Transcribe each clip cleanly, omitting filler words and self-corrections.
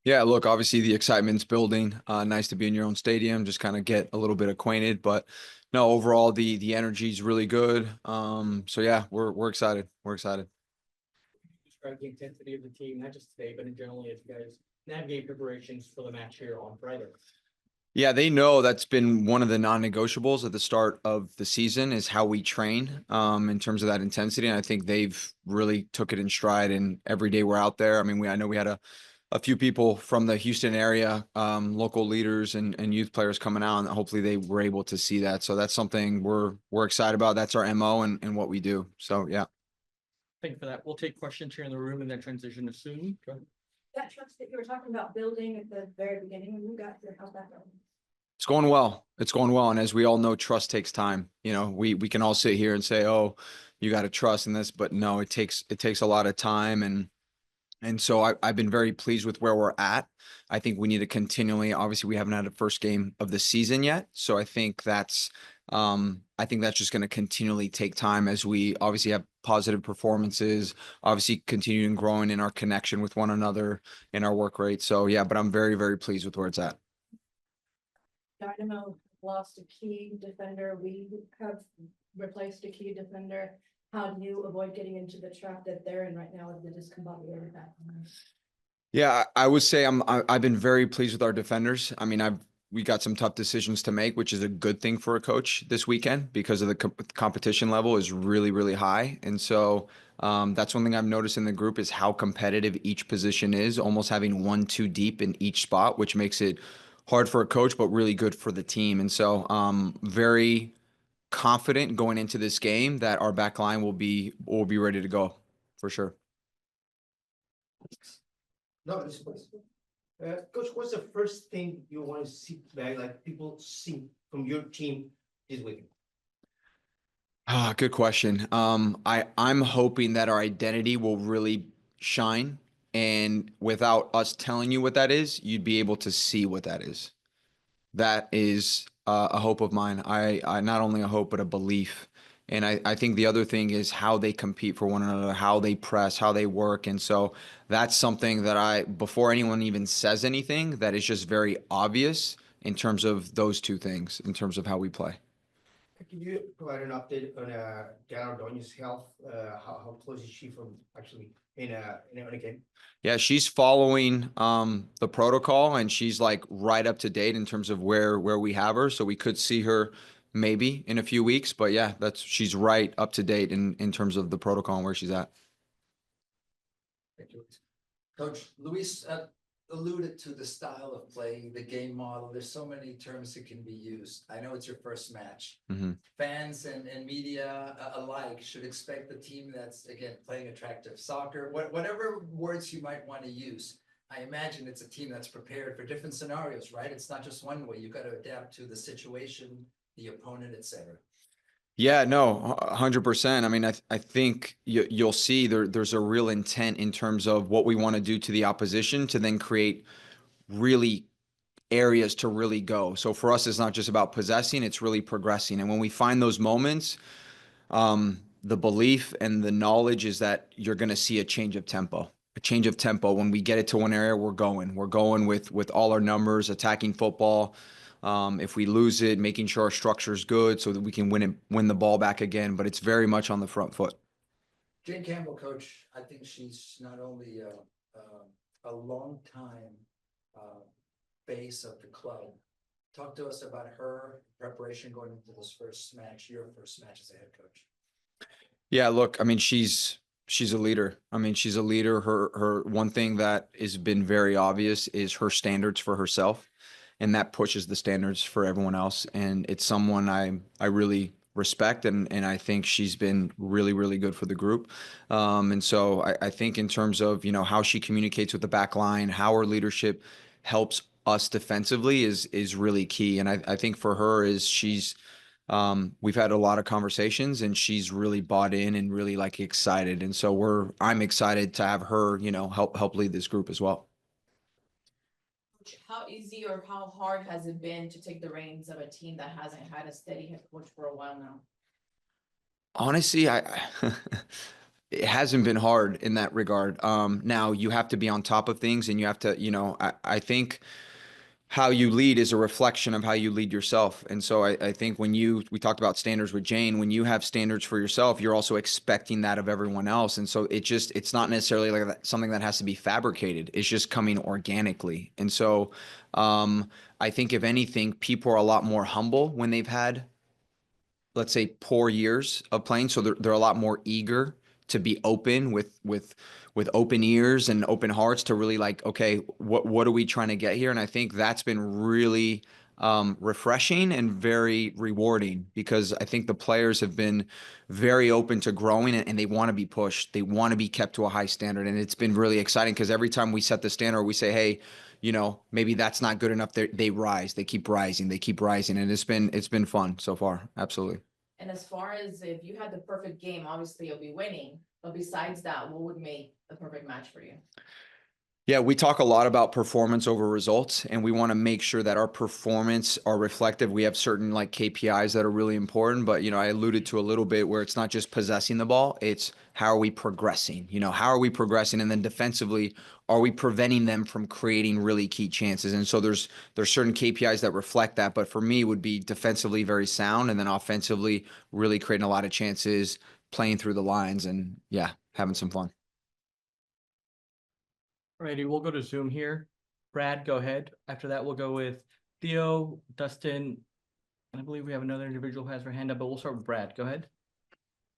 Yeah, look, obviously the excitement's building. Nice to be in your own stadium, just kind of get a little bit acquainted. But no, overall the energy is really good. So yeah, we're excited. We're excited. Describe the intensity of the team, not just today, but in generally as you guys navigate preparations for the match here on Friday. Yeah, they know that's been one of the non-negotiables at the start of the season is how we train in terms of that intensity. And I think they've really took it in stride. And every day we're out there. I mean, I know we had a few people from the Houston area, local leaders and youth players coming out, and hopefully they were able to see that. So that's something we're excited about. That's our MO and what we do. So yeah. Thank you for that. We'll take questions here in the room and then transition to soon. That trust that you were talking about building at the very beginning when you got here, how's that going? It's going well. It's going well. And as we all know, trust takes time. You know, we can all sit here and say, oh, you got to trust in this, but no, it takes a lot of time. And so I've been very pleased with where we're at. I think we need to continually, obviously we haven't had a first game of the season yet. So I think that's just going to continually take time as we obviously have positive performances, obviously continuing growing in our connection with one another in our work rate. So yeah, but I'm very, very pleased with where it's at. Dynamo lost a key defender. We have replaced a key defender. How do you avoid getting into the trap that they're in right now with the discombobulated back? Yeah, I would say I've been very pleased with our defenders. I mean, we got some tough decisions to make, which is a good thing for a coach this weekend because of the competition level is really, really high. And so that's one thing I've noticed in the group is how competitive each position is, almost having 1-2 deep in each spot, which makes it hard for a coach, but really good for the team. And so very confident going into this game that our back line will be ready to go for sure. No, this was. Coach, what's the first thing you want to see back, like people see from your team this weekend? Good question. I'm hoping that our identity will really shine, and without us telling you what that is, you'd be able to see what that is. That is a hope of mine. I not only a hope, but a belief. And I think the other thing is how they compete for one another, how they press, how they work. And so that's something that before anyone even says anything, that is just very obvious in terms of those two things, in terms of how we play. Can you provide an update on Dana Ordonez's health? How close is she from actually in a game? Yeah, she's following the protocol and she's like right up to date in terms of where we have her. So we could see her maybe in a few weeks, but yeah, she's right up to date in terms of the protocol and where she's at. Thank you. Coach, Luis alluded to the style of play, the game model. There's so many terms that can be used. I know it's your first match. Mm-hmm. Fans and media alike should expect the team that's, again, playing attractive soccer, whatever words you might want to use. I imagine it's a team that's prepared for different scenarios, right? It's not just one way. You've got to adapt to the situation, the opponent, etc. Yeah, no, 100%. I mean, I think you'll see there's a real intent in terms of what we want to do to the opposition to then create really areas to really go. So for us, it's not just about possessing, it's really progressing. And when we find those moments, the belief and the knowledge is that you're going to see a change of tempo. A change of tempo. When we get it to one area, we're going with all our numbers, attacking football. If we lose it, making sure our structure is good so that we can win the ball back again. But it's very much on the front foot. Jane Campbell, coach, I think she's not only a long time base of the club. Talk to us about her preparation going into this first match, your first match as a head coach. Yeah, look, I mean, she's a leader. I mean, she's a leader. Her one thing that has been very obvious is her standards for herself, and that pushes the standards for everyone else. And it's someone I really respect, and I think she's been really, really good for the group. And so I think in terms of, you know, how she communicates with the back line, how her leadership helps us defensively is really key. And I think for her is we've had a lot of conversations and she's really bought in and really like excited. And so I'm excited to have her, you know, help lead this group as well. How easy or how hard has it been to take the reins of a team that hasn't had a steady head coach for a while now? Honestly, it hasn't been hard in that regard. Now you have to be on top of things, and you have to, I think how you lead is a reflection of how you lead yourself. And so I think we talked about standards with Jane, when you have standards for yourself, you're also expecting that of everyone else. And so it's not necessarily like something that has to be fabricated. It's just coming organically. And so I think if anything, people are a lot more humble when they've had, let's say, poor years of playing. So they're a lot more eager to be open with open ears and open hearts to really like, okay, what are we trying to get here? And I think that's been really refreshing and very rewarding, because I think the players have been very open to growing, and they want to be pushed. They want to be kept to a high standard. And it's been really exciting, because every time we set the standard, we say, hey, maybe that's not good enough. They rise, they keep rising, they keep rising. And it's been fun so far. Absolutely. And as far as if you had the perfect game, obviously you'll be winning, but besides that, what would make the perfect match for you? Yeah, we talk a lot about performance over results, and we want to make sure that our performance are reflective. We have certain like KPIs that are really important, but I alluded to a little bit where it's not just possessing the ball, it's how are we progressing? How are we progressing? And then defensively, are we preventing them from creating really key chances? And so there's certain KPIs that reflect that, but for me, it would be defensively very sound, and then offensively really creating a lot of chances, playing through the lines, and yeah, having some fun. Alrighty, we'll go to Zoom here. Brad, go ahead. After that, we'll go with Theo, Dustin, and I believe we have another individual who has their hand up, but we'll start with Brad. Go ahead.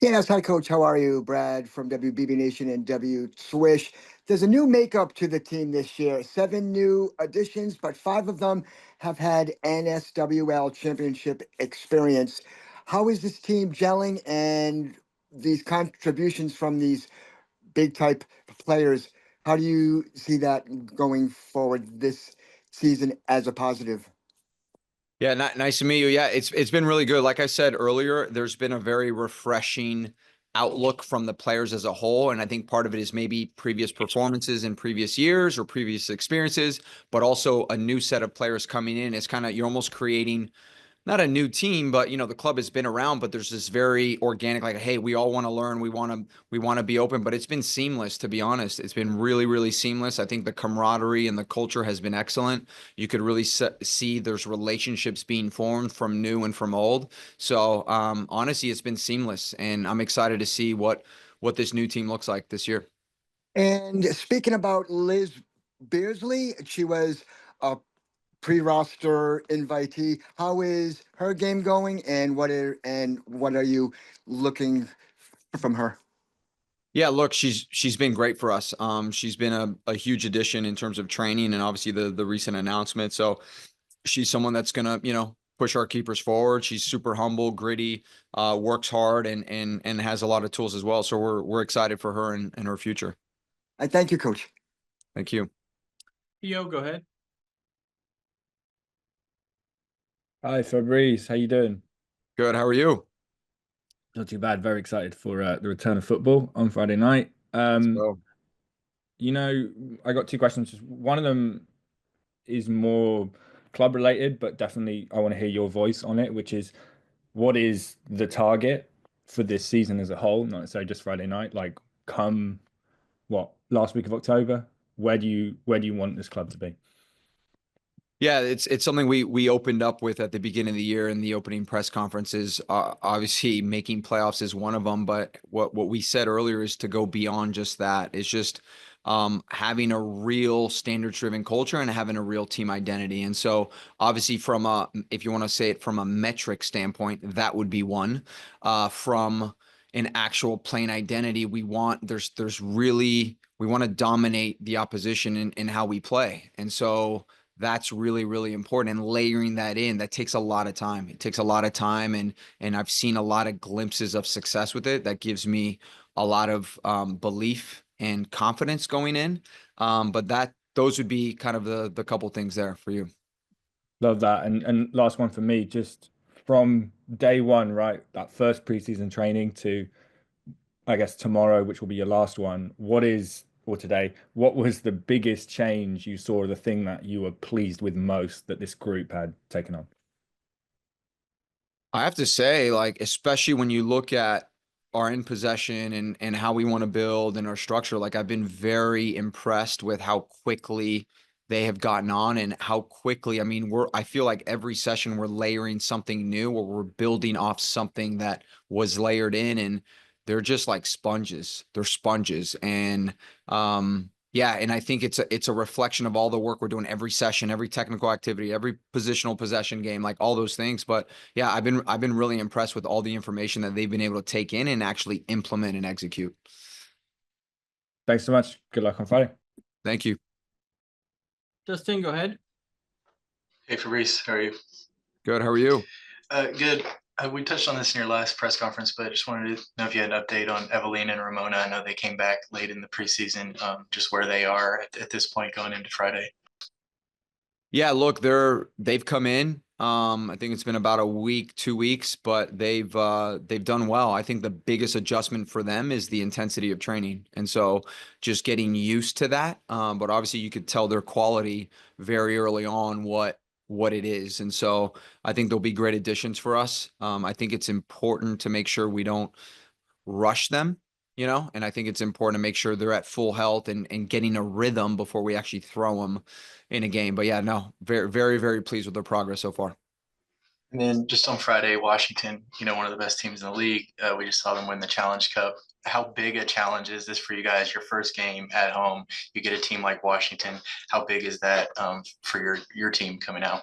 Yes, hi, Coach. How are you? Brad from WBB Nation and W Swish. There's a new makeup to the team this year. 7 new additions, but 5 of them have had NSWL championship experience. How is this team gelling, and these contributions from these big type players? How do you see that going forward this season as a positive? Yeah, nice to meet you. Yeah, it's been really good. Like I said earlier, there's been a very refreshing outlook from the players as a whole, and I think part of it is maybe previous performances in previous years or previous experiences, but also a new set of players coming in. It's kind of, you're almost creating not a new team, but the club has been around, but there's this very organic, like, hey, we all want to learn. We want to be open, but it's been seamless, to be honest. It's been really, really seamless. I think the camaraderie and the culture has been excellent. You could really see there's relationships being formed from new and from old. So, honestly, it's been seamless, and I'm excited to see what this new team looks like this year. And speaking about Liz Beardsley, she was a pre-roster invitee. How is her game going, and what are you looking from her? Yeah, look, she's been great for us. She's been a huge addition in terms of training, and obviously the recent announcement. So she's someone that's gonna, push our keepers forward. She's super humble, gritty, works hard, and has a lot of tools as well. So we're excited for her and her future. I thank you, Coach. Thank you. Theo, go ahead. Hi Fabrice, how you doing? Good. How are you? Not too bad. Very excited for the return of football on Friday night. So, I got 2 questions. One of them is more club related, but definitely I want to hear your voice on it, which is what is the target for this season as a whole, not necessarily just Friday night, like come last week of October, where do you want this club to be? yeah, it's something we opened up with at the beginning of the year in the opening press conferences. Obviously, making playoffs is one of them, but what we said earlier is to go beyond just that. It's just having a real standards-driven culture and having a real team identity. And so, obviously, if you want to say it from a metric standpoint, that would be one. From an actual plain identity, we want to dominate the opposition in how we play, and so that's really, really important. And layering that in, that takes a lot of time. It takes a lot of time, and I've seen a lot of glimpses of success with it. That gives me a lot of belief and confidence going in. But those would be kind of the couple things there for you. Love that. And last one for me, just from day one, right? That first preseason training to, I guess, tomorrow, which will be your last one. Or today, what was the biggest change you saw, the thing that you were pleased with most that this group had taken on? I have to say, like, especially when you look at are in possession and how we want to build and our structure, like I've been very impressed with how quickly they have gotten on and how quickly, I mean, I feel like every session we're layering something new or we're building off something that was layered in, and they're just like sponges. They're sponges. And yeah, and I think it's a reflection of all the work we're doing every session, every technical activity, every positional possession game, like all those things. But yeah, I've been really impressed with all the information that they've been able to take in and actually implement and execute. Thanks so much. Good luck on Friday. Thank you. Dustin, go ahead. Hey Fabrice, how are you? Good. How are you? Good. We touched on this in your last press conference, but just wanted to know if you had an update on Evelyn and Ramona. I know they came back late in the preseason, just where they are at this point going into Friday. Yeah, look, they've come in. I think it's been about a week, 2 weeks, but they've done well. I think the biggest adjustment for them is the intensity of training. And so just getting used to that. But obviously you could tell their quality very early on what it is. And so I think they'll be great additions for us. I think it's important to make sure we don't rush them, and I think it's important to make sure they're at full health and getting a rhythm before we actually throw them in a game. But yeah, no, very, very, very pleased with their progress so far. And then just on Friday, Washington, one of the best teams in the league. We just saw them win the Challenge Cup. How big a challenge is this for you guys? Your first game at home, you get a team like Washington. How big is that for your team coming out?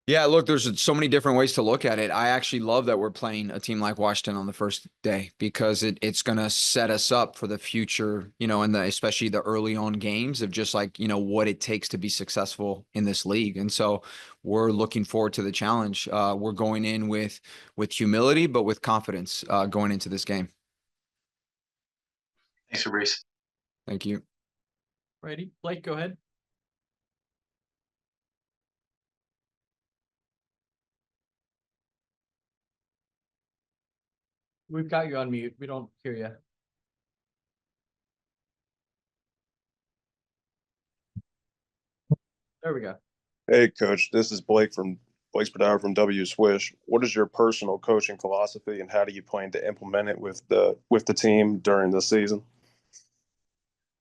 Yeah, look, there's so many different ways to look at it. I actually love that we're playing a team like Washington on the first day because it's going to set us up for the future, and especially the early on games of just like, what it takes to be successful in this league. And so we're looking forward to the challenge. We're going in with humility, but with confidence going into this game. Thanks, Fabrice. Thank you. Righty, Blake, go ahead. We've got you on mute. We don't hear you. There we go. Hey, Coach. This is Blake Spadauer from W Swish. What is your personal coaching philosophy, and how do you plan to implement it with the team during the season?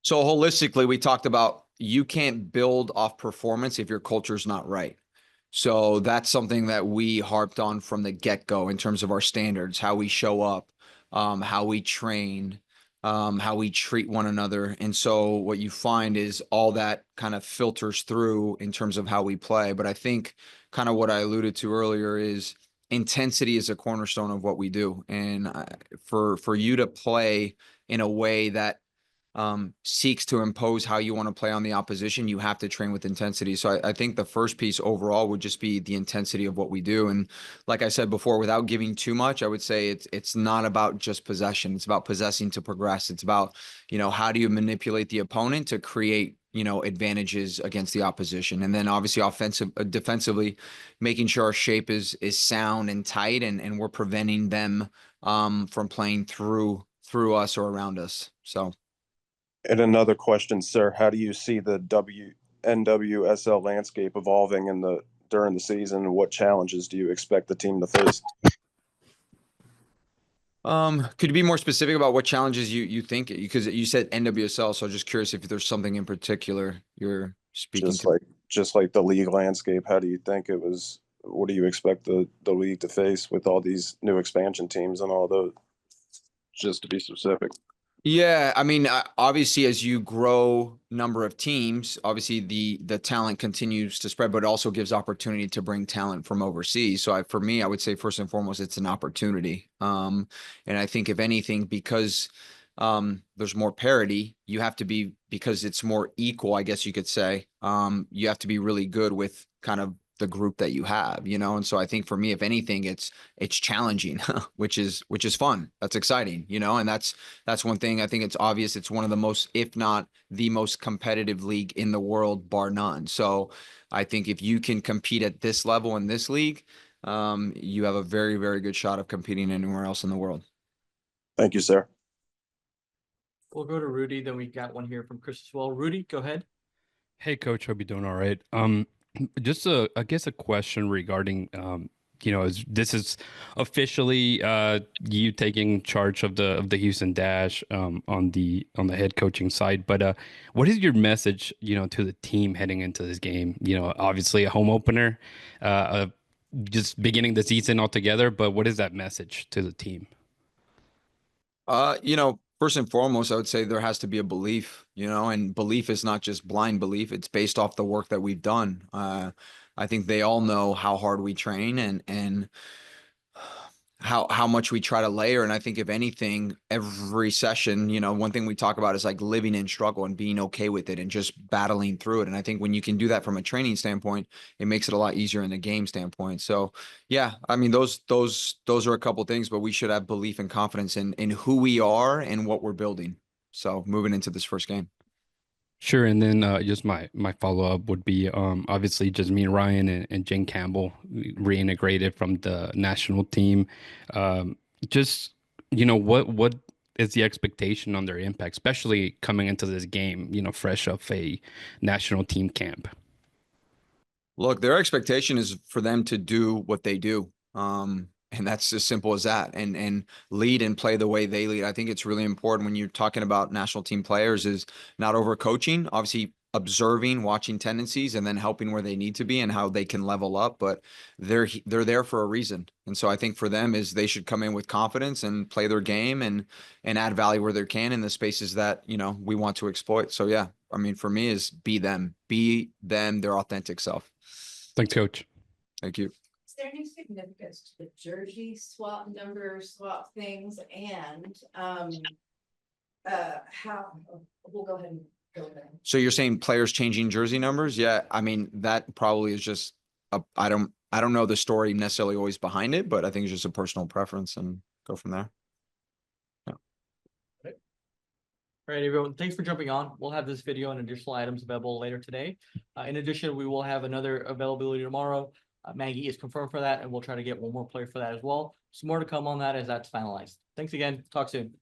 So holistically, we talked about you can't build off performance if your culture's not right. So that's something that we harped on from the get-go in terms of our standards, how we show up, how we train, how we treat one another. And so what you find is all that kind of filters through in terms of how we play. But I think kind of what I alluded to earlier is intensity is a cornerstone of what we do. And for you to play in a way that seeks to impose how you want to play on the opposition, you have to train with intensity. So I think the first piece overall would just be the intensity of what we do. And like I said before, without giving too much, I would say it's not about just possession. It's about possessing to progress. It's about, how do you manipulate the opponent to create, advantages against the opposition. And then obviously defensively, making sure our shape is sound and tight and we're preventing them from playing through us or around us. So. And another question, sir, how do you see the NWSL landscape evolving during the season? What challenges do you expect the team to face? Could you be more specific about what challenges you think? Because you said NWSL, so I'm just curious if there's something in particular you're speaking to. Just like the league landscape, how do you think it was? What do you expect the league to face with all these new expansion teams and all those? Just to be specific. Yeah, I mean, obviously, as you grow number of teams, obviously the talent continues to spread, but it also gives opportunity to bring talent from overseas. So for me, I would say first and foremost, it's an opportunity. And I think if anything, because there's more parity, you have to be, because it's more equal, I guess you could say, you have to be really good with kind of the group that you have, and so I think for me, if anything, it's challenging, which is fun. That's exciting, and that's one thing. I think it's obvious. It's one of the most, if not the most competitive league in the world, bar none. So I think if you can compete at this level in this league, you have a very, very good shot of competing anywhere else in the world. Thank you, sir. We'll go to Rudy. Then we got one here from Chris as well. Rudy, go ahead. Hey, Coach. Hope you're doing all right. Just I guess a question regarding this is officially you taking charge of the Houston Dash on the head coaching side. But what is your message, to the team heading into this game? Obviously a home opener, just beginning the season altogether. But what is that message to the team? First and foremost, I would say there has to be a belief, and belief is not just blind belief. It's based off the work that we've done. I think they all know how hard we train and how much we try to layer. And I think if anything, every session, one thing we talk about is like living in struggle and being okay with it and just battling through it. And I think when you can do that from a training standpoint, it makes it a lot easier in the game standpoint. So yeah, I mean, those are a couple things, but we should have belief and confidence in who we are and what we're building. So moving into this first game. Sure, and then just my follow-up would be obviously just me and Ryan and Jen Campbell reintegrated from the national team. Just what is the expectation on their impact, especially coming into this game, fresh off a national team camp? Look, their expectation is for them to do what they do. And that's as simple as that, and lead and play the way they lead. I think it's really important when you're talking about national team players is not over coaching, obviously observing, watching tendencies, and then helping where they need to be and how they can level up. But they're there for a reason. And so I think for them is they should come in with confidence and play their game and add value where they can in the spaces that, we want to exploit. So yeah, I mean, for me is be them, their authentic self. Thanks, Coach. Thank you. Is there any significance to the jersey swap number swap things and how we'll go ahead and go there. So you're saying players changing jersey numbers? Yeah, I mean that probably is just I don't know the story necessarily always behind it, but I think it's just a personal preference and go from there. Yeah. All right, everyone, thanks for jumping on. We'll have this video and additional items available later today. In addition, we will have another availability tomorrow. Maggie is confirmed for that, and we'll try to get one more player for that as well. Some more to come on that as that's finalized. Thanks again. Talk soon.